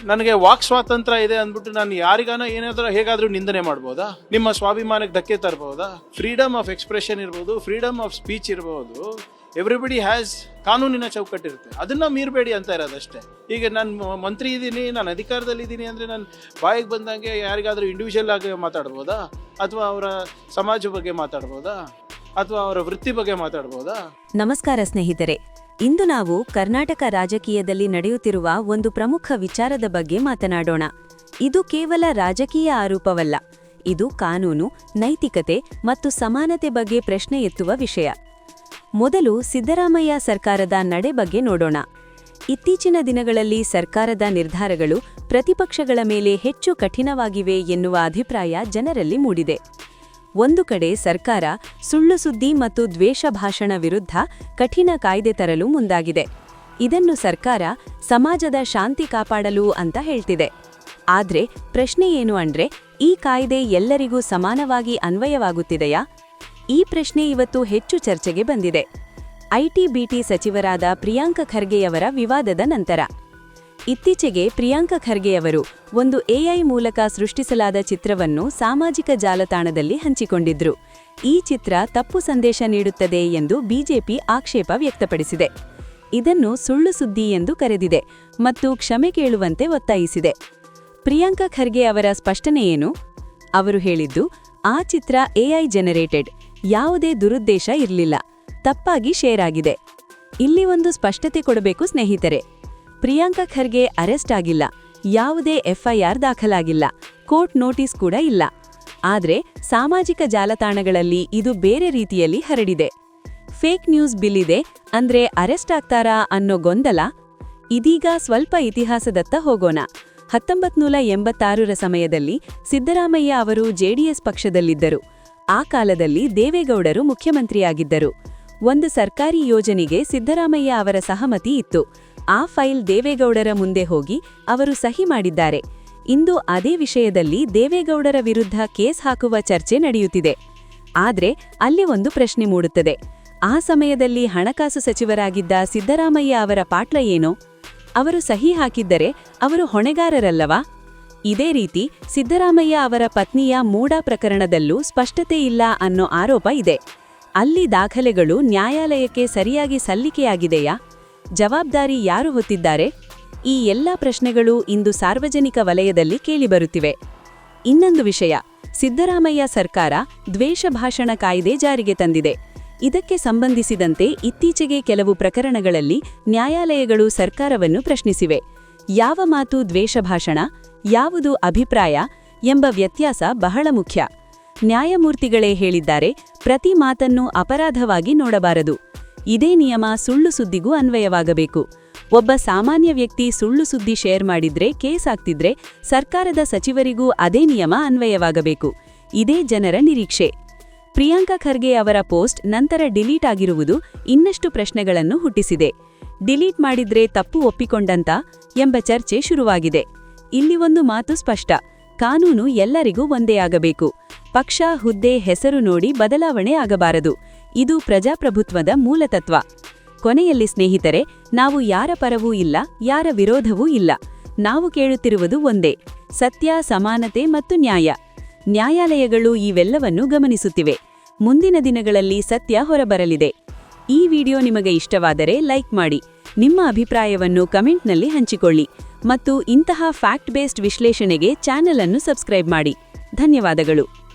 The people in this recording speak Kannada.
ನನಗೆ ವಾಕ್ ಸ್ವಾತಂತ್ರ್ಯ ಇದೆ ಅಂದ್ಬಿಟ್ಟು ನಾನು ಯಾರಿಗಾನ ಏನಾದರೂ ಹೇಗಾದರೂ ನಿಂದನೆ ಮಾಡ್ಬೋದಾ? ನಿಮ್ಮ ಸ್ವಾಭಿಮಾನಕ್ಕೆ ಧಕ್ಕೆ ತರಬಹುದಾ? ಫ್ರೀಡಮ್ ಆಫ್ ಎಕ್ಸ್ಪ್ರೆಷನ್ ಇರ್ಬೋದು, ಫ್ರೀಡಮ್ ಆಫ್ ಸ್ಪೀಚ್ ಇರ್ಬೋದು. ಎವ್ರಿಬಡಿ ಹ್ಯಾಸ್ ಕಾನೂನಿನ ಚೌಕಟ್ಟಿರುತ್ತೆ, ಅದನ್ನ ಮೀರಬೇಡಿ ಅಂತ ಇರೋದಷ್ಟೇ. ಈಗ ನಾನು ಮಂತ್ರಿ ಇದ್ದೀನಿ, ನಾನು ಅಧಿಕಾರದಲ್ಲಿದ್ದೀನಿ ಅಂದರೆ ನಾನು ಬಾಯಿಗೆ ಬಂದಂಗೆ ಯಾರಿಗಾದರೂ ಇಂಡಿವಿಜುವಲ್ ಆಗಿ ಮಾತಾಡ್ಬೋದಾ? ಅಥವಾ ಅವರ ಸಮಾಜ ಬಗ್ಗೆ ಮಾತಾಡ್ಬೋದಾ? ಅಥವಾ ಅವರ ವೃತ್ತಿ ಬಗ್ಗೆ ಮಾತಾಡ್ಬೋದಾ? ನಮಸ್ಕಾರ ಸ್ನೇಹಿತರೆ, ಇಂದು ನಾವು ಕರ್ನಾಟಕ ರಾಜಕೀಯದಲ್ಲಿ ನಡೆಯುತ್ತಿರುವ ಒಂದು ಪ್ರಮುಖ ವಿಚಾರದ ಬಗ್ಗೆ ಮಾತನಾಡೋಣ. ಇದು ಕೇವಲ ರಾಜಕೀಯ ಆರೋಪವಲ್ಲ, ಇದು ಕಾನೂನು, ನೈತಿಕತೆ ಮತ್ತು ಸಮಾನತೆ ಬಗ್ಗೆ ಪ್ರಶ್ನೆ ಎತ್ತುವ ವಿಷಯ. ಮೊದಲು ಸಿದ್ದರಾಮಯ್ಯ ಸರ್ಕಾರದ ನಡೆ ಬಗ್ಗೆ ನೋಡೋಣ. ಇತ್ತೀಚಿನ ದಿನಗಳಲ್ಲಿ ಸರ್ಕಾರದ ನಿರ್ಧಾರಗಳು ಪ್ರತಿಪಕ್ಷಗಳ ಮೇಲೆ ಹೆಚ್ಚು ಕಠಿಣವಾಗಿವೆ ಎನ್ನುವ ಅಭಿಪ್ರಾಯ ಜನರಲ್ಲಿ ಮೂಡಿದೆ. ಒಂದು ಕಡೆ ಸರ್ಕಾರ ಸುಳ್ಳು ಸುದ್ದಿ ಮತ್ತು ದ್ವೇಷ ಭಾಷಣ ವಿರುದ್ಧ ಕಠಿಣ ಕಾಯ್ದೆ ತರಲು ಮುಂದಾಗಿದೆ. ಇದನ್ನು ಸರ್ಕಾರ ಸಮಾಜದ ಶಾಂತಿ ಕಾಪಾಡಲು ಅಂತ ಹೇಳ್ತಿದೆ. ಆದ್ರೆ ಪ್ರಶ್ನೆ ಏನು ಅಂದ್ರೆ, ಈ ಕಾಯ್ದೆ ಎಲ್ಲರಿಗೂ ಸಮಾನವಾಗಿ ಅನ್ವಯವಾಗುತ್ತಿದೆಯಾ? ಈ ಪ್ರಶ್ನೆ ಇವತ್ತು ಹೆಚ್ಚು ಚರ್ಚೆಗೆ ಬಂದಿದೆ. ಐಟಿ-ಬಿಟಿ ಸಚಿವರಾದ ಪ್ರಿಯಾಂಕ ಖರ್ಗೆಯವರ ವಿವಾದದ ನಂತರ ಇತ್ತೀಚೆಗೆ ಪ್ರಿಯಾಂಕ ಖರ್ಗೆಯವರು ಒಂದು ಎಐ ಮೂಲಕ ಸೃಷ್ಟಿಸಲಾದ ಚಿತ್ರವನ್ನು ಸಾಮಾಜಿಕ ಜಾಲತಾಣದಲ್ಲಿ ಹಂಚಿಕೊಂಡಿದ್ರು. ಈ ಚಿತ್ರ ತಪ್ಪು ಸಂದೇಶ ನೀಡುತ್ತದೆ ಎಂದು ಬಿಜೆಪಿ ಆಕ್ಷೇಪ ವ್ಯಕ್ತಪಡಿಸಿದೆ. ಇದನ್ನು ಸುಳ್ಳು ಸುದ್ದಿ ಎಂದು ಕರೆದಿದೆ ಮತ್ತು ಕ್ಷಮೆ ಕೇಳುವಂತೆ ಒತ್ತಾಯಿಸಿದೆ. ಪ್ರಿಯಾಂಕ ಖರ್ಗೆ ಅವರ ಸ್ಪಷ್ಟನೆ ಏನು? ಅವರು ಹೇಳಿದ್ದು, ಆ ಚಿತ್ರ ಎಐ ಜನರೇಟೆಡ್, ಯಾವುದೇ ದುರುದ್ದೇಶ ಇರಲಿಲ್ಲ, ತಪ್ಪಾಗಿ ಶೇರ್ ಆಗಿದೆ. ಇಲ್ಲಿ ಒಂದು ಸ್ಪಷ್ಟತೆ ಕೊಡಬೇಕು ಸ್ನೇಹಿತರೆ. ಪ್ರಿಯಾಂಕ ಖರ್ಗೆ ಅರೆಸ್ಟ್ ಆಗಿಲ್ಲ, ಯಾವುದೇ ಎಫ್ಐಆರ್ ದಾಖಲಾಗಿಲ್ಲ, ಕೋರ್ಟ್ ನೋಟಿಸ್ ಕೂಡ ಇಲ್ಲ. ಆದ್ರೆ ಸಾಮಾಜಿಕ ಜಾಲತಾಣಗಳಲ್ಲಿ ಇದು ಬೇರೆ ರೀತಿಯಲ್ಲಿ ಹರಡಿದೆ. ಫೇಕ್ ನ್ಯೂಸ್ ಬಿಲ್ ಇದೆ ಅಂದ್ರೆ ಅರೆಸ್ಟ್ ಆಗ್ತಾರಾ ಅನ್ನೋ ಗೊಂದಲ. ಇದೀಗ ಸ್ವಲ್ಪ ಇತಿಹಾಸದತ್ತ ಹೋಗೋಣ. 1986ರ ಸಮಯದಲ್ಲಿ ಸಿದ್ದರಾಮಯ್ಯ ಅವರು ಜೆಡಿಎಸ್ ಪಕ್ಷದಲ್ಲಿದ್ದರು. ಆ ಕಾಲದಲ್ಲಿ ದೇವೇಗೌಡರು ಮುಖ್ಯಮಂತ್ರಿಯಾಗಿದ್ದರು. ಒಂದು ಸರ್ಕಾರಿ ಯೋಜನೆಗೆ ಸಿದ್ದರಾಮಯ್ಯ ಅವರ ಸಹಮತಿ ಇತ್ತು. ಆ ಫೈಲ್ ದೇವೇಗೌಡರ ಮುಂದೆ ಹೋಗಿ ಅವರು ಸಹಿ ಮಾಡಿದ್ದಾರೆ. ಇಂದು ಅದೇ ವಿಷಯದಲ್ಲಿ ದೇವೇಗೌಡರ ವಿರುದ್ಧ ಕೇಸ್ ಹಾಕುವ ಚರ್ಚೆ ನಡೆಯುತ್ತಿದೆ. ಆದ್ರೆ ಅಲ್ಲಿ ಒಂದು ಪ್ರಶ್ನೆ ಮೂಡುತ್ತದೆ. ಆ ಸಮಯದಲ್ಲಿ ಹಣಕಾಸು ಸಚಿವರಾಗಿದ್ದ ಸಿದ್ದರಾಮಯ್ಯ ಅವರ ಪಾತ್ರ ಏನು? ಅವರು ಸಹಿ ಹಾಕಿದ್ದರೆ ಅವರು ಹೊಣೆಗಾರರಲ್ಲವಾ? ಇದೇ ರೀತಿ ಸಿದ್ದರಾಮಯ್ಯ ಅವರ ಪತ್ನಿಯ ಮೂಡಾ ಪ್ರಕರಣದಲ್ಲೂ ಸ್ಪಷ್ಟತೆ ಇಲ್ಲ ಅನ್ನೋ ಆರೋಪ ಇದೆ. ಅಲ್ಲಿ ದಾಖಲೆಗಳು ನ್ಯಾಯಾಲಯಕ್ಕೆ ಸರಿಯಾಗಿ ಸಲ್ಲಿಕೆಯಾಗಿದೆಯಾ? ಜವಾಬ್ದಾರಿ ಯಾರು ಹೊತ್ತಿದ್ದಾರೆ? ಈ ಎಲ್ಲ ಪ್ರಶ್ನೆಗಳು ಇಂದು ಸಾರ್ವಜನಿಕ ವಲಯದಲ್ಲಿ ಕೇಳಿಬರುತ್ತಿವೆ. ಇನ್ನೊಂದು ವಿಷಯ, ಸಿದ್ದರಾಮಯ್ಯ ಸರ್ಕಾರ ದ್ವೇಷ ಭಾಷಣ ಕಾಯ್ದೆ ಜಾರಿಗೆ ತಂದಿದೆ. ಇದಕ್ಕೆ ಸಂಬಂಧಿಸಿದಂತೆ ಇತ್ತೀಚೆಗೆ ಕೆಲವು ಪ್ರಕರಣಗಳಲ್ಲಿ ನ್ಯಾಯಾಲಯಗಳು ಸರ್ಕಾರವನ್ನು ಪ್ರಶ್ನಿಸಿವೆ. ಯಾವ ಮಾತು ದ್ವೇಷ ಭಾಷಣ, ಯಾವುದು ಅಭಿಪ್ರಾಯ ಎಂಬ ವ್ಯತ್ಯಾಸ ಬಹಳ ಮುಖ್ಯ. ನ್ಯಾಯಮೂರ್ತಿಗಳೇ ಹೇಳಿದ್ದಾರೆ, ಪ್ರತಿ ಮಾತನ್ನು ಅಪರಾಧವಾಗಿ ನೋಡಬಾರದು. ಇದೇ ನಿಯಮ ಸುಳ್ಳು ಸುದ್ದಿಗೂ ಅನ್ವಯವಾಗಬೇಕು. ಒಬ್ಬ ಸಾಮಾನ್ಯ ವ್ಯಕ್ತಿ ಸುಳ್ಳು ಸುದ್ದಿ ಶೇರ್ ಮಾಡಿದ್ರೆ, ಕೇಸ್ ಆಗ್ತಿದ್ರೆ, ಸರ್ಕಾರದ ಸಚಿವರಿಗೂ ಅದೇ ನಿಯಮ ಅನ್ವಯವಾಗಬೇಕು. ಇದೇ ಜನರ ನಿರೀಕ್ಷೆ. ಪ್ರಿಯಾಂಕ ಖರ್ಗೆ ಅವರ ಪೋಸ್ಟ್ ನಂತರ ಡಿಲೀಟ್ ಆಗಿರುವುದು ಇನ್ನಷ್ಟು ಪ್ರಶ್ನೆಗಳನ್ನು ಹುಟ್ಟಿಸಿದೆ. ಡಿಲೀಟ್ ಮಾಡಿದ್ರೆ ತಪ್ಪು ಒಪ್ಪಿಕೊಂಡಂತ ಎಂಬ ಚರ್ಚೆ ಶುರುವಾಗಿದೆ. ಇಲ್ಲಿ ಒಂದು ಮಾತು ಸ್ಪಷ್ಟ, ಕಾನೂನು ಎಲ್ಲರಿಗೂ ಒಂದೇ ಆಗಬೇಕು. ಪಕ್ಷ, ಹುದ್ದೆ, ಹೆಸರು ನೋಡಿ ಬದಲಾವಣೆ ಆಗಬಾರದು. ಇದು ಪ್ರಜಾಪ್ರಭುತ್ವದ ಮೂಲತತ್ವ. ಕೊನೆಯಲ್ಲಿ ಸ್ನೇಹಿತರೆ, ನಾವು ಯಾರ ಪರವೂ ಇಲ್ಲ, ಯಾರ ವಿರೋಧವೂ ಇಲ್ಲ. ನಾವು ಕೇಳುತ್ತಿರುವುದು ಒಂದೇ, ಸತ್ಯ, ಸಮಾನತೆ ಮತ್ತು ನ್ಯಾಯ. ನ್ಯಾಯಾಲಯಗಳು ಇವೆಲ್ಲವನ್ನೂ ಗಮನಿಸುತ್ತಿವೆ. ಮುಂದಿನ ದಿನಗಳಲ್ಲಿ ಸತ್ಯ ಹೊರಬರಲಿದೆ. ಈ ವಿಡಿಯೋ ನಿಮಗೆ ಇಷ್ಟವಾದರೆ ಲೈಕ್ ಮಾಡಿ, ನಿಮ್ಮ ಅಭಿಪ್ರಾಯವನ್ನು ಕಮೆಂಟ್ನಲ್ಲಿ ಹಂಚಿಕೊಳ್ಳಿ ಮತ್ತು ಇಂತಹ ಫ್ಯಾಕ್ಟ್ ಬೇಸ್ಡ್ ವಿಶ್ಲೇಷಣೆಗೆ ಚಾನೆಲ್ ಅನ್ನು ಸಬ್ಸ್ಕ್ರೈಬ್ ಮಾಡಿ. ಧನ್ಯವಾದಗಳು.